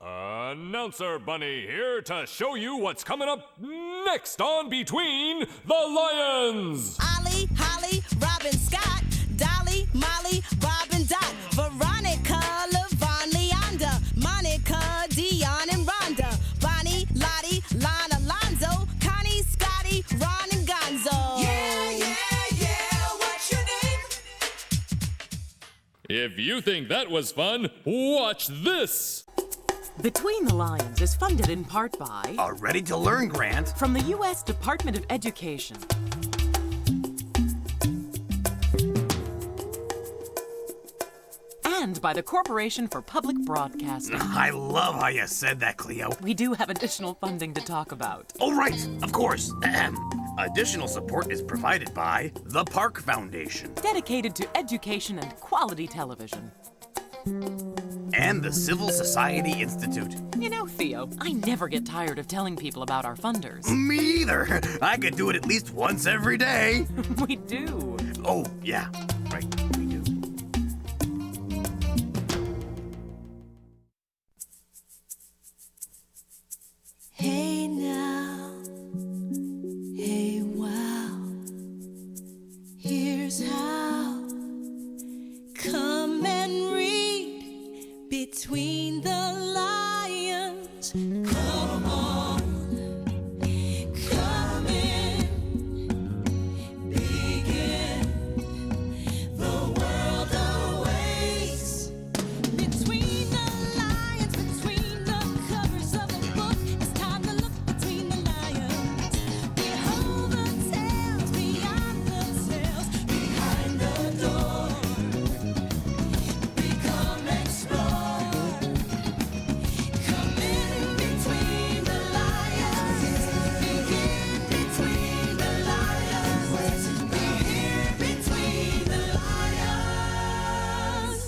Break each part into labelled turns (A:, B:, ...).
A: Announcer Bunny here to show you what's coming up next on Between the Lions.
B: Ollie, Holly, Robin, Scott, Dolly, Molly, Bob, and Dot, Veronica, Levon, Leander, Monica, Dion, and Rhonda, Bonnie, Lottie, Lana, Lonzo, Connie, Scotty, Ron, and Gonzo.
C: Yeah, what's your name?
A: If you think that was fun, watch this.
D: Between the Lions is funded in part by
E: A Ready to Learn grant
D: from the U.S. Department of Education. And by the Corporation for Public Broadcasting.
E: I love how you said that, Cleo.
D: We do have additional funding to talk about.
E: Oh, right, of course. Additional support is provided by the Park Foundation
D: Dedicated to education and quality television.
E: and the Civil Society Institute.
D: You know, Theo, I never get tired of telling people about our funders.
E: Me either. I could do it at least once every day.
D: We do.
E: Oh, yeah, right, we do.
B: Hey now, hey wow, here's how. Come and read Between the Lions. Come on, come in, begin. The world awaits. Between the lions, between the covers of the book, it's time to look between the lions. Behold the tales, beyond the tales, behind the door. Become explored. Come in between the lions. Begin between the lions. Be here between the lions.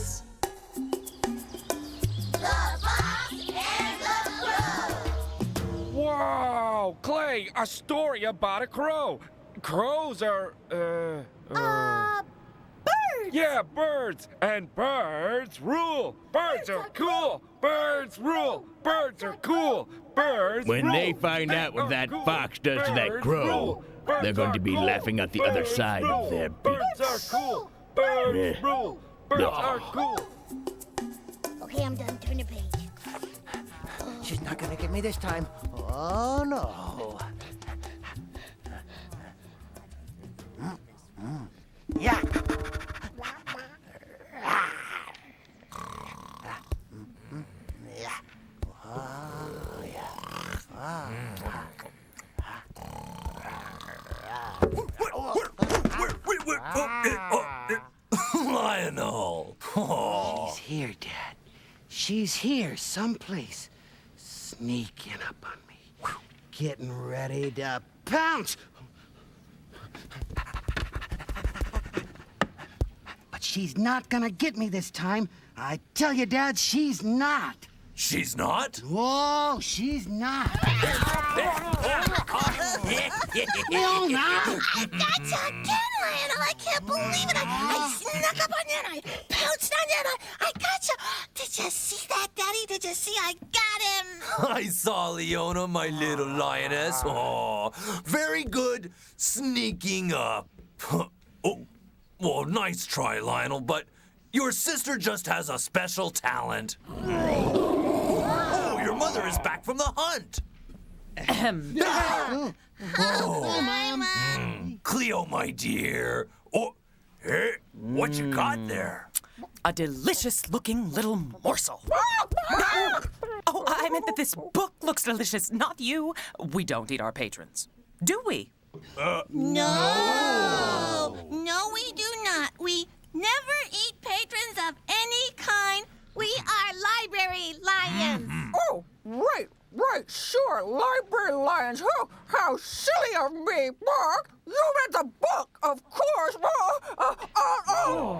B: The Fox and the Crow.
F: Wow, Clay, a story about a crow. Crows are,
B: Birds.
F: yeah, birds. And birds rule. Birds are cool. Birds rule. Birds are cool. Birds
G: When
F: rule.
G: they find out what
F: Birds
G: that
F: are cool.
G: fox does to that
F: Birds
G: crow,
F: rule. Birds
G: they're going
F: are
G: to be
F: cool.
G: laughing at the other
F: Birds
G: side of
F: rule.
G: their
F: Birds
G: beaks.
F: are cool. Birds
G: Yeah.
F: rule. Birds
G: No.
F: are cool.
H: Okay, I'm done. Turn the page.
C: She's not gonna get me this time. Oh, no. Yeah.
I: Lionel. Oh.
C: She's here, Dad. She's here someplace. Sneaking up on me. Getting ready to pounce. But she's not gonna get me this time. I tell you, Dad, she's not.
I: She's not?
C: Whoa, she's not. No, no.
H: I got you again, Lionel. I can't believe it. I snuck up on you and I pounced on you and I got you. Did you see that, Daddy? Did you see I got him?
I: I saw Leona, my little lioness. Oh, very good sneaking up. Oh, well, nice try, Lionel, but your sister just has a special talent. Oh, your mother is back from the hunt. Cleo, my dear. Oh, hey, what you got there?
D: A delicious-looking little morsel. Oh, I meant that this book looks delicious, not you. We don't eat our patrons, do we?
H: No, we do not. We never eat patrons of any kind. We are library lions.
J: Oh, right, sure, library lions. How silly of me, Bark. You meant the book, of course.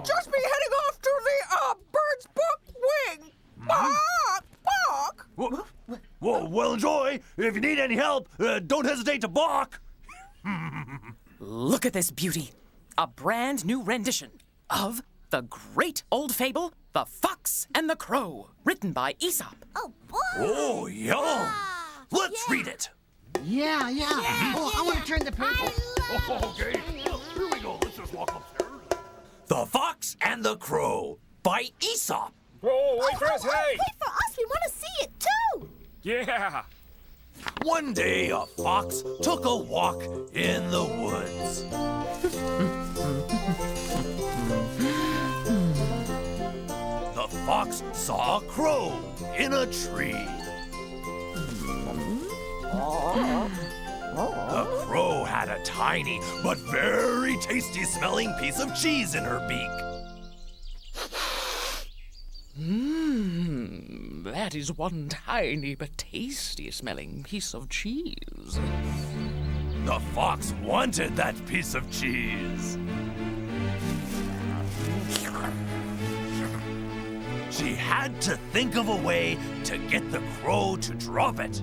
J: Just be heading off to the bird's book wing. Bark.
I: Well, enjoy. If you need any help, don't hesitate to balk.
D: Look at this beauty. A brand new rendition of the great old fable, The Fox and the Crow, written by Aesop.
H: Oh, boy.
I: Oh, yum! Let's read it.
C: Yeah. Oh, I want to turn the page.
I: Okay, here we go. Let's just walk upstairs. The Fox and the Crow by Aesop.
F: Whoa, wait for us, hey!
H: Wait for us. We want to see it, too.
F: Yeah.
I: One day, a fox took a walk in the woods. The fox saw a crow in a tree. The crow had a tiny but very tasty smelling piece of cheese in her beak.
D: That is one tiny but tasty smelling piece of cheese.
I: The fox wanted that piece of cheese. She had to think of a way to get the crow to drop it.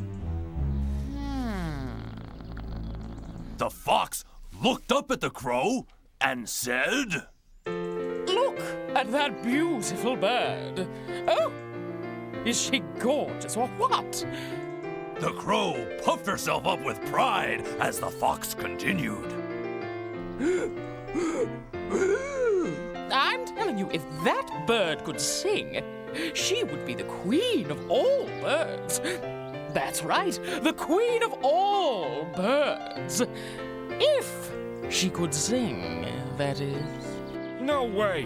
I: The fox looked up at the crow and said,
D: Look at that beautiful bird. Oh, is she gorgeous or what?
I: The crow puffed herself up with pride as the fox continued.
D: I'm telling you, if that bird could sing, she would be the queen of all birds. That's right, the queen of all birds. If she could sing, that is.
F: No way.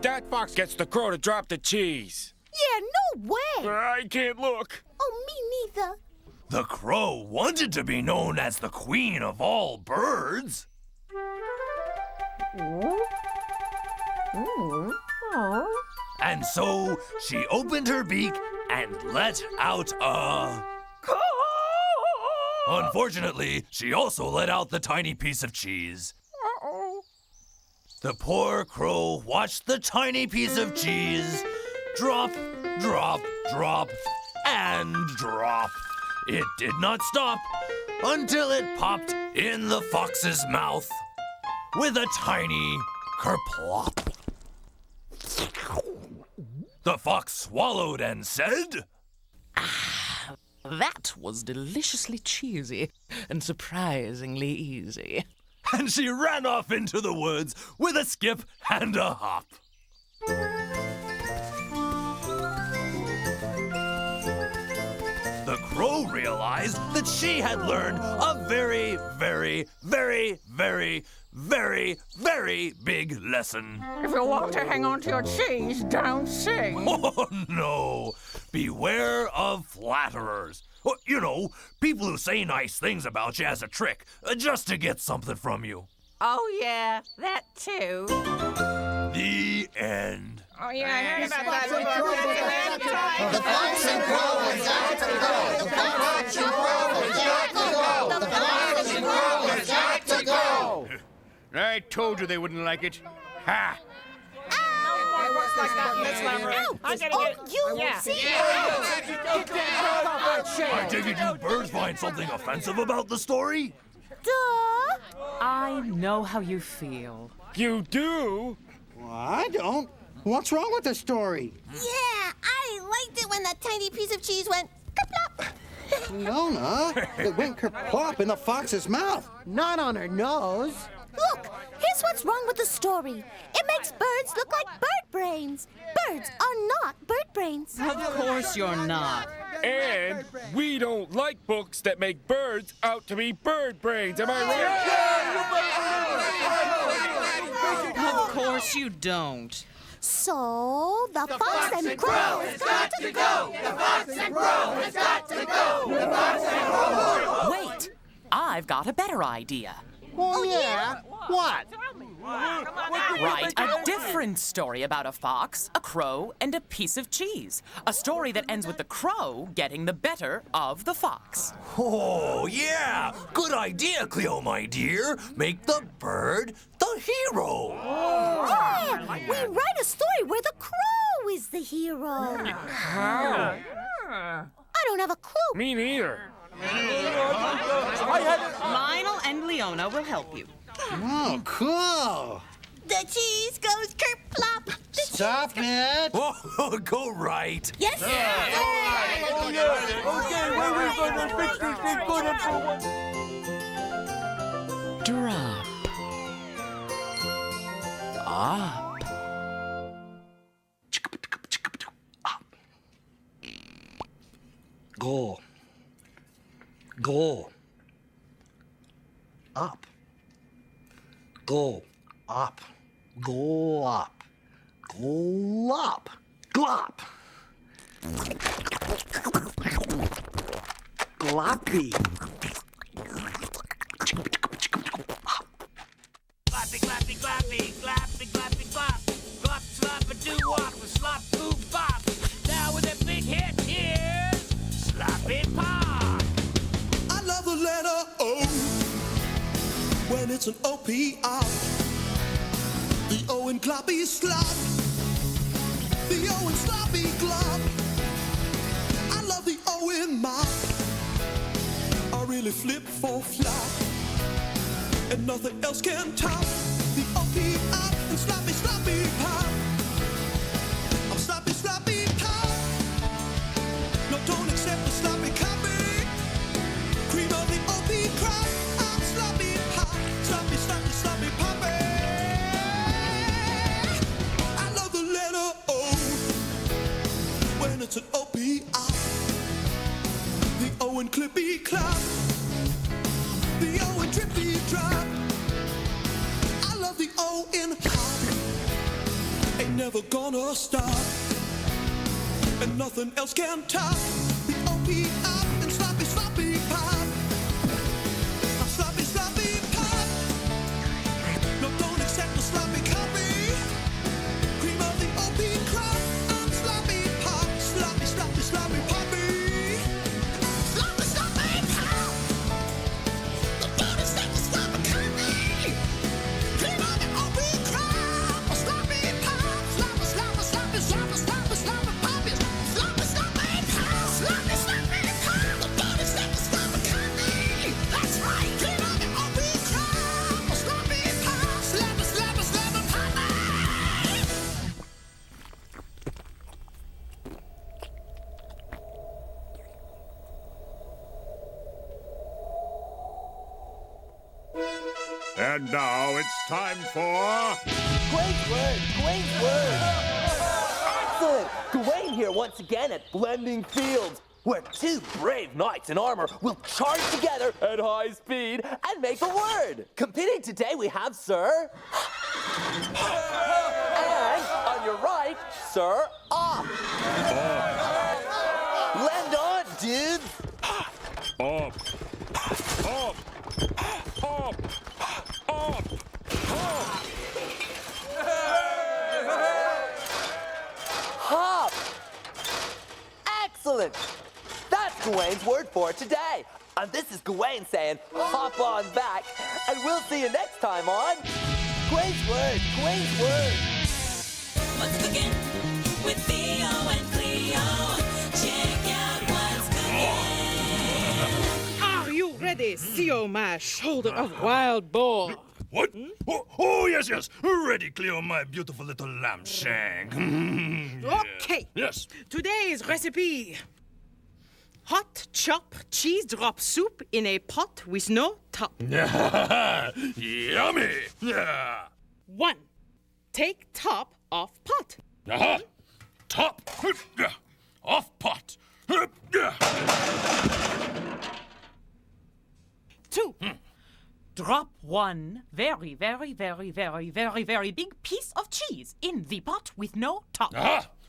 F: That fox gets the crow to drop the cheese.
H: Yeah, no way.
F: I can't look.
H: Oh, me neither.
I: The crow wanted to be known as the queen of all birds. And so she opened her beak and let out a... Unfortunately, she also let out the tiny piece of cheese. The poor crow watched the tiny piece of cheese drop, drop, drop, and drop. It did not stop until it popped in the fox's mouth with a tiny kerplop. The fox swallowed and said,
D: That was deliciously cheesy and surprisingly easy.
I: And she ran off into the woods with a skip and a hop. The crow realized that she had learned a very, very, very, very, very, very big lesson.
J: If you want to hang on to your cheese, don't sing.
I: Oh, no. Beware of flatterers. Well, you know, people who say nice things about you as a trick, just to get something from you.
J: Oh, yeah, that too.
I: The end.
J: Oh, yeah, I heard about that.
G: The fox and crow has got to go. The fox and crow has got to go. The fox and crow has got to go.
F: I told you they wouldn't like it. Ha!
I: I take it you birds find something offensive about the story?
H: Duh.
D: I know how you feel.
F: You do?
C: Well, I don't. What's wrong with the story?
H: Yeah, I liked it when that tiny piece of cheese went kerplop.
C: Fiona, it went kerplop in the fox's mouth, not on her nose.
H: Look, here's what's wrong with the story. It makes birds look like bird brains. Birds are not bird brains.
D: Of course you're not.
F: And we don't like books that make birds out to be bird brains. Am I right?
D: Of course you don't.
H: So, the fox and crow has got to go. The fox and crow has got to go. The fox and crow.
D: Wait, I've got a better idea.
C: Oh, yeah? What?
D: Write a different story about a fox, a crow, and a piece of cheese. A story that ends with the crow getting the better of the fox.
I: Oh, yeah. Good idea, Cleo, my dear. Make the bird the hero.
H: Yeah, we write a story where the crow is the hero.
F: How?
H: I don't have a clue.
F: Me neither.
D: Lionel and Leona will help you.
C: Oh, cool.
H: The cheese goes kerplop.
C: Stop it!
I: Oh, go right.
H: Yes, sir.
D: Drop. Up.
C: Go. Go. Up. Go. Up. Go up. Go up. Glop. Gloppy.
K: Clappy, clappy, clappy, clappy, clappy, clap. Glop, slap, a doo wop, a slop, boop, bop. Now with a big hit, here's Sloppy Pop.
L: I love the letter O when it's an O-P-R. The O in gloppy slop. The O in sloppy glop. I love the O in mop. I really flip for flop. And nothing else can top the O-P up and sloppy, sloppy pop. I'm sloppy, sloppy pop. No, don't accept the sloppy copy. Cream of the O-P crop. I'm sloppy pop. Sloppy, sloppy, sloppy poppy. I love the letter O when it's an O-P-I. The O in clippy clop. The O in drippy drop. I love the O in hop. Ain't never gonna stop. And nothing else can top the O-P up and sloppy, sloppy pop. I'm sloppy, sloppy pop. No, don't accept the sloppy copy. Cream of the O-P crop. I'm sloppy pop. Sloppy, sloppy, sloppy poppy. Sloppy, sloppy pop. No, don't accept the sloppy copy. Cream of the O-P crop. Sloppy pop. Sloppy, sloppy, sloppy, sloppy, sloppy, sloppy poppy. Sloppy, sloppy pop. Sloppy, sloppy pop. No, don't accept the sloppy copy. That's right. Cream of the O-P crop. Sloppy pop. Sloppy, sloppy, sloppy poppy.
F: And now it's time for...
M: Great word! Great word! Excellent! Gawain here once again at Blending Fields, where two brave knights in armor will charge together at high speed and make a word. Competing today we have Sir... and on your right, Sir Op. Blend on, dudes!
F: Up. Up. Up. Up.
M: Hop! Excellent! That's Gawain's word for today. And this is Gawain saying, hop on back. And we'll see you next time on Gawain's Word, Gawain's Word.
B: What's cooking with Theo and Cleo? Check out what's cooking.
N: Are you ready, Theo, my shoulder of wild boar?
A: What? Oh, yes, yes. Ready, Cleo, my beautiful little lamb shank.
N: Okay.
A: Yes.
N: Today's recipe. Hot chop cheese drop soup in a pot with no top.
A: Yummy. Yeah.
N: 1. Take top off pot.
A: Top. Off pot.
N: 2. Drop one very, very, very, very, very, very big piece of cheese in the pot with no top.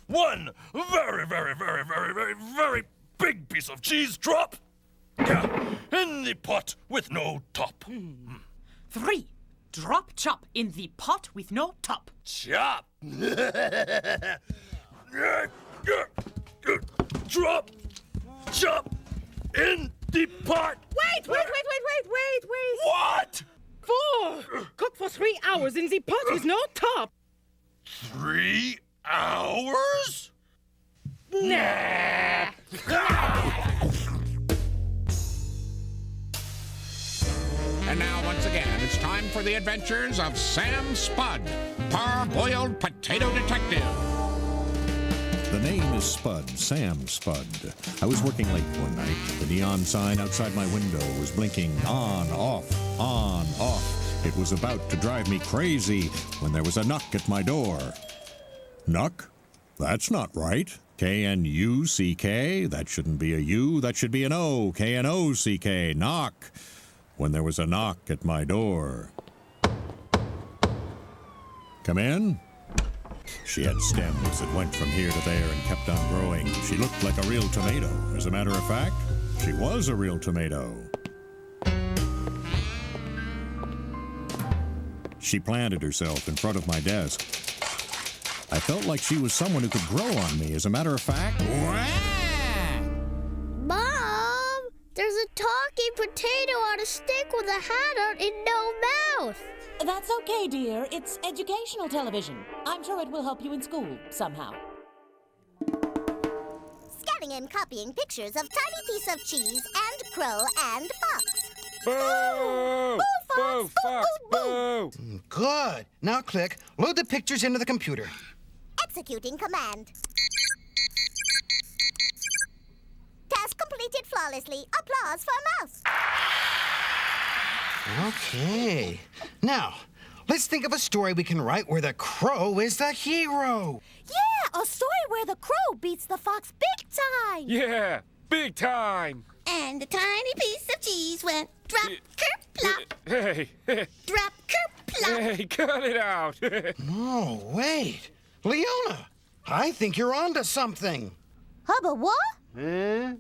A: One very, very, very, very, very, very big piece of cheese drop. In the pot with no top.
N: 3. Drop chop in the pot with no top.
A: Chop. Drop. Chop in the pot.
N: Wait!
A: What?
N: 4. Cook for 3 hours in the pot with no top.
A: 3 hours?
N: Nah.
O: And now, once again, it's time for the adventures of Sam Spud, parboiled potato detective.
P: The name is Spud, Sam Spud. I was working late one night. The neon sign outside my window was blinking on, off, on, off. It was about to drive me crazy when there was a knock at my door. Knock? That's not right. K-N-U-C-K? That shouldn't be a U. That should be an O. K-N-O-C-K. Knock. When there was a knock at my door. Come in? She had stems that went from here to there and kept on growing. She looked like a real tomato. As a matter of fact, she was a real tomato. She planted herself in front of my desk. I felt like she was someone who could grow on me. As a matter of fact...
Q: Mom! There's a talking potato on a stick with a hat on and no mouth.
R: That's okay, dear. It's educational television. I'm sure it will help you in school somehow.
H: Scanning and copying pictures of tiny piece of cheese and crow and fox.
F: Boo! Boo, fox, boo!
C: Good. Now click. Load the pictures into the computer.
H: Executing command. Task completed flawlessly. Applause for mouse.
C: Okay. Now, let's think of a story we can write where the crow is the hero.
H: Yeah, a story where the crow beats the fox big time.
F: Yeah, big time.
H: And the tiny piece of cheese went drop, kerplop.
F: Hey.
H: Drop, kerplop.
F: Hey, cut it out.
C: No, wait. Leona, I think you're onto something.
H: Hubba what?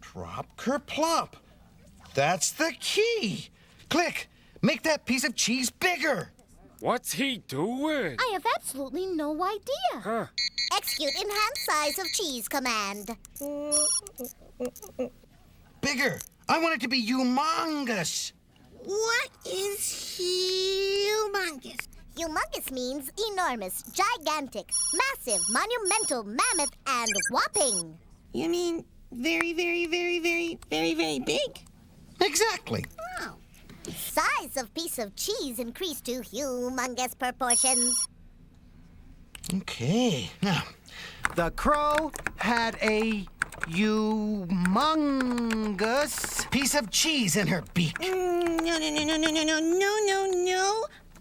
C: Drop, kerplop. That's the key. Click. Make that piece of cheese bigger.
F: What's he doing?
H: I have absolutely no idea.
F: Huh.
H: Execute enhance size of cheese command.
C: Bigger. I want it to be humongous.
H: What is humongous? Humongous means enormous, gigantic, massive, monumental, mammoth, and whopping. You mean very, very, very, very, very, very big?
C: Exactly.
H: Oh. Size of piece of cheese increased to humongous proportions.
C: Okay. Now, the crow had a humongous piece of cheese in her beak.
H: No.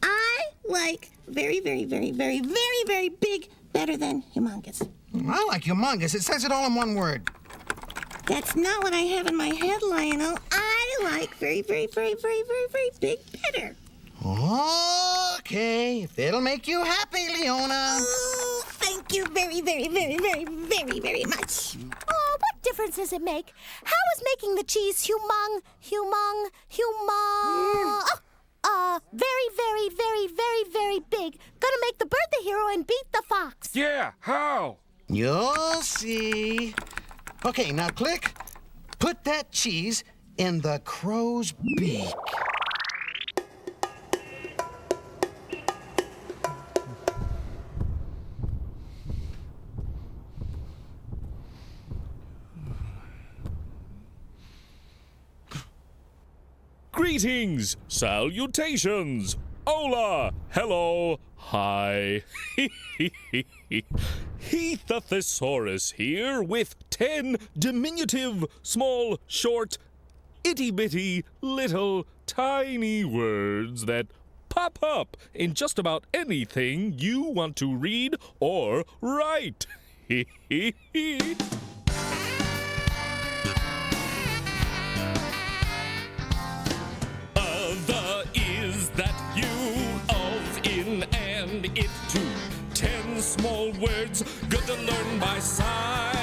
H: I like very, very, very, very, very, very big better than humongous.
C: I like humongous. It says it all in one word.
H: That's not what I have in my head, Lionel. I like very, very, very, very, very, very big better.
C: Okay, if it'll make you happy, Leona.
H: Oh, thank you very, very, very, very, very, very much. Oh, what difference does it make? How is making the cheese very, very, very, very, very big gonna make the bird the hero and beat the fox?
F: Yeah, how?
C: You'll see. Okay, now click. Put that cheese in the crow's beak.
S: Greetings, salutations, hola, hello, hi. Heath the Thesaurus here with 10 diminutive, small, short, itty-bitty, little, tiny words that pop up in just about anything you want to read or write. That you, of, in, and it too. 10 small words, good to learn by sight.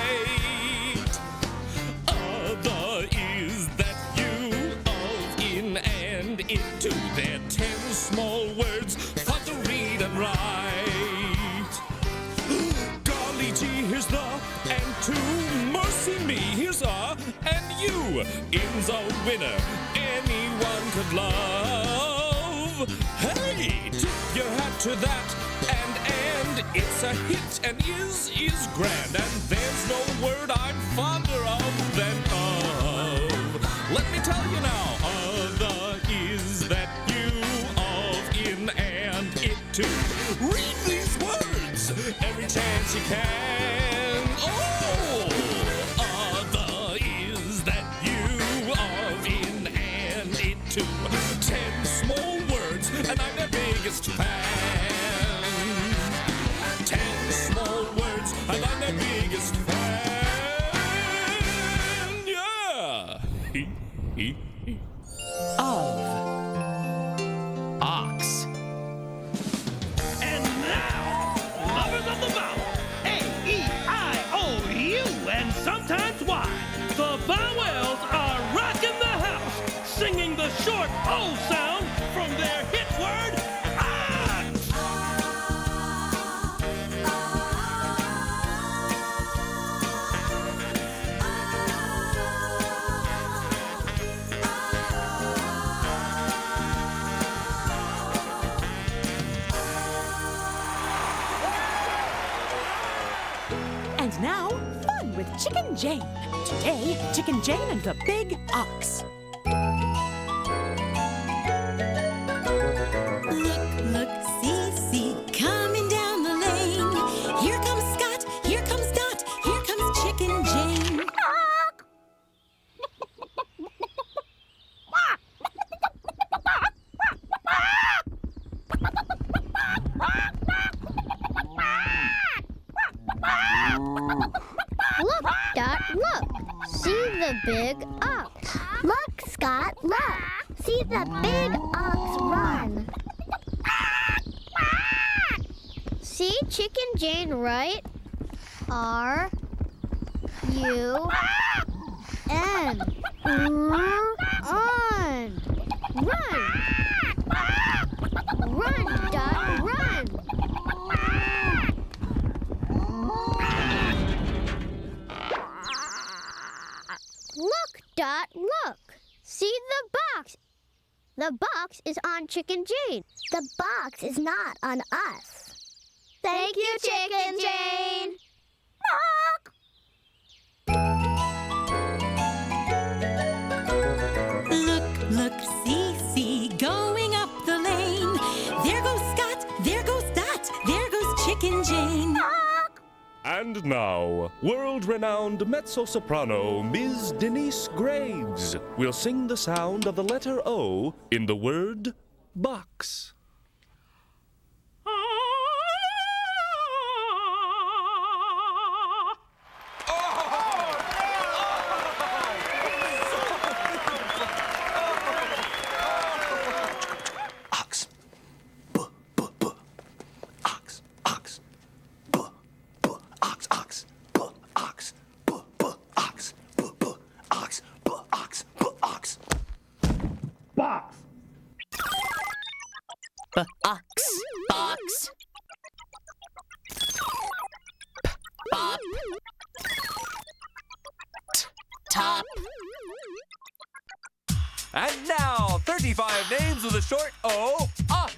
S: The is that you, of, in, and it too. They're 10 small words, fun to read and write. Golly gee, here's the, and two. Mercy me, here's a, and you. In's a winner, anyone could love. Hey, tip your hat to that, and it's a hit, and is grand, and there's no word I'm fonder of than of. Let me tell you now, the is that you, of, in, to read these words every chance you can. Oh, the is that you, of, in, and into 10 small words, and I'm their biggest fan. 10 small words, and I'm their biggest fan. Yeah.
D: Ox.
K: And now, lovers of the vowel, A-E-I-O-U, and sometimes Y. The vowels are rocking the house, singing the short O sound from their hit word, ox.
R: And now, fun with Chicken Jane. Today, Chicken Jane and the Big Ox.
B: Look, see, coming down the lane. Here comes Scott, here comes Dot, here comes Chicken Jane.
Q: Look, Dot, look. See the big ox. Look, Scott, look. See the big ox run. See Chicken Jane, right? R-U-N. On. Run. Run, Dot, run. Look, Dot, look. See the box. The box is on Chicken Jane. The box is not on us. Thank you, Chicken Jane.
B: Look, see, going up the lane. There goes Scott, there goes Dot, there goes Chicken Jane.
S: And now, world-renowned mezzo-soprano Ms. Denise Graves will sing the sound of the letter O in the word box.
I: Ox. B, b, b. Ox, ox. B, b. Ox, ox. B, ox. B, b. Ox. B, b. Ox. B, ox. B, ox.
K: Box.
D: Ox. Box. Bop. Top.
M: And now, 35 names with a short O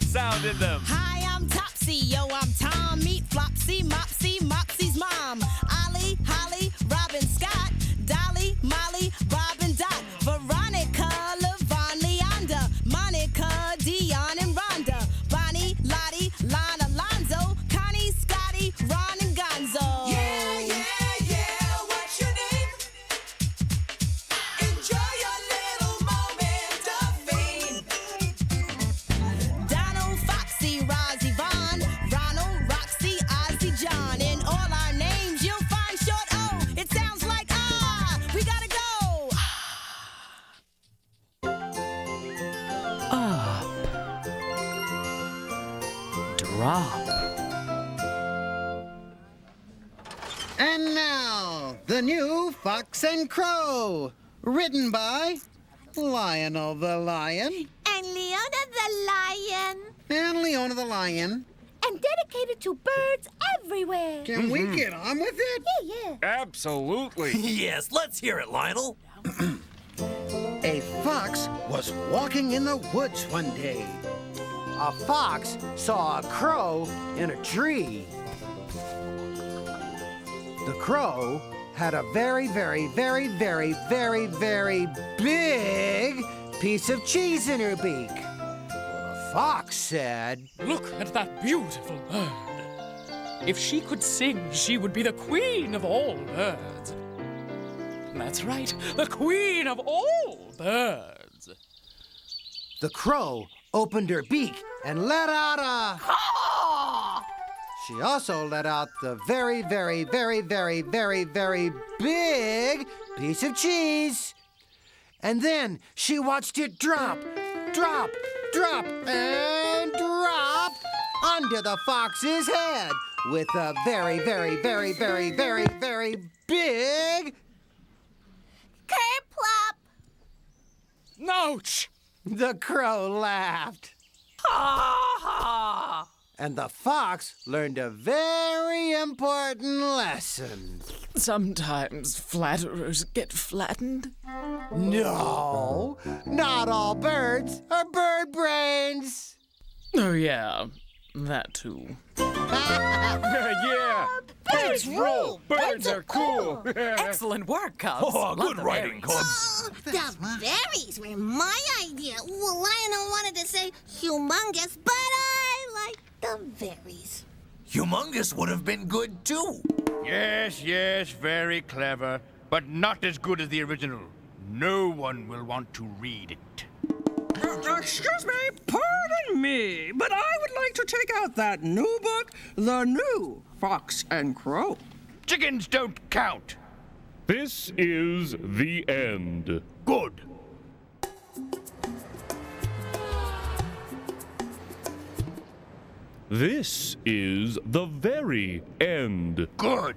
M: sound in them.
H: Hi, I'm Topsy, yo, I'm Tom, Meat, Flopsy, Mopsy, Mopsy's mom. Ollie, Holly, Robin, Scott, Dolly, Molly, Bob and Dot, Veronica, Levon, Leander, Monica, Dion and Rhonda, Bonnie, Lottie, Lana, Lonzo, Connie, Scotty, Ron and Gonzo.
B: Yeah, what's your name? Enjoy your little moment of fame.
H: Donald, Foxy, Rosie, Vaughn, Ronald, Roxy, Ozzy, John. In all our names, you'll find short O. It sounds like we gotta go.
D: Up. Drop.
C: And now, the new Fox and Crow, written by Lionel the Lion
H: And Leona the Lion.
C: and Leona the Lion.
H: And dedicated to birds everywhere.
C: Can we get on with it?
H: Yeah.
F: Absolutely.
I: Yes, let's hear it, Lionel.
C: A fox was walking in the woods one day. A fox saw a crow in a tree. The crow had a very, very, very, very, very, very big piece of cheese in her beak. The fox said,
D: Look at that beautiful bird. If she could sing, she would be the queen of all birds. That's right, the queen of all birds.
C: The crow opened her beak and let out a... She also let out the very, very, very, very, very, very big piece of cheese. And then she watched it drop, drop, drop, and drop onto the fox's head with a very, very, very, very, very, very big...
Q: Kerplop!
D: Ouch!
C: The crow laughed.
D: Ha ha!
C: And the fox learned a very important lesson.
D: Sometimes flatterers get flattened.
C: No, not all birds are bird brains.
D: Oh, yeah, that too.
F: Yeah! Birds rule! Birds are cool!
N: Excellent work, Cubs.
I: Oh,
N: Love
I: good
N: the
I: writing,
N: berries.
I: Cubs.
G: The berries were my idea. Well, Lionel wanted to say humongous, but I like the berries.
I: Humongous would have been good too.
A: Yes, yes, very clever, but not as good as the original. No one will want to read it.
J: Excuse me, pardon me, but I would like to take out that new book, The New Fox and Crow.
A: Chickens don't count.
S: This is the end.
A: Good.
S: This is the very end.
A: Good.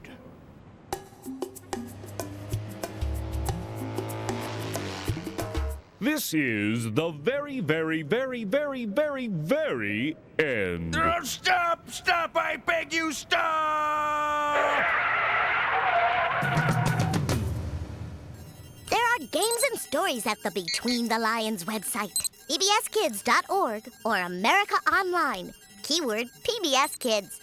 S: This is the very, very, very, very, very, very end.
A: Oh, stop! Stop! I beg you, stop!
Q: There are games and stories at the Between the Lions website, pbskids.org or America Online. Keyword PBS Kids.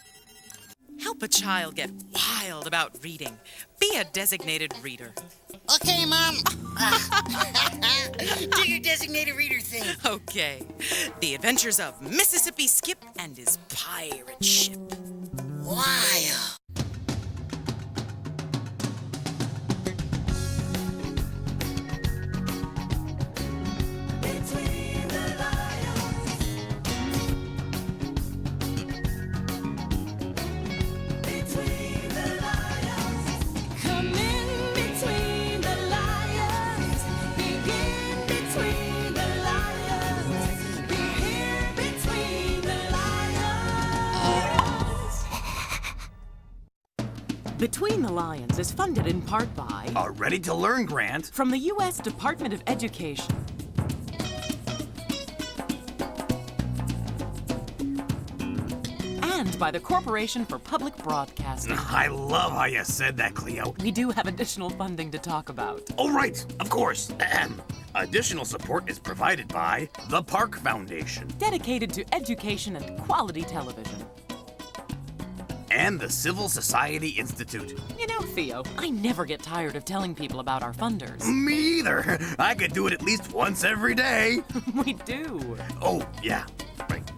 N: Help a child get wild about reading. Be a designated reader.
G: Okay, Mom. Do your designated reader thing.
N: Okay. The Adventures of Mississippi Skip and his pirate ship.
G: Wild.
B: Come in between the lions. Begin between the lions. Be here between the lions.
R: Between the Lions is funded in part by
E: A Ready to Learn grant
R: from the U.S. Department of Education. And by the Corporation for Public Broadcasting.
E: I love how you said that, Cleo.
R: We do have additional funding to talk about.
E: Oh, right, of course. Additional support is provided by the Park Foundation
R: Dedicated to education and quality television.
E: and the Civil Society Institute.
R: You know, Theo, I never get tired of telling people about our funders.
E: Me either. I could do it at least once every day.
R: We do.
E: Oh, yeah, right.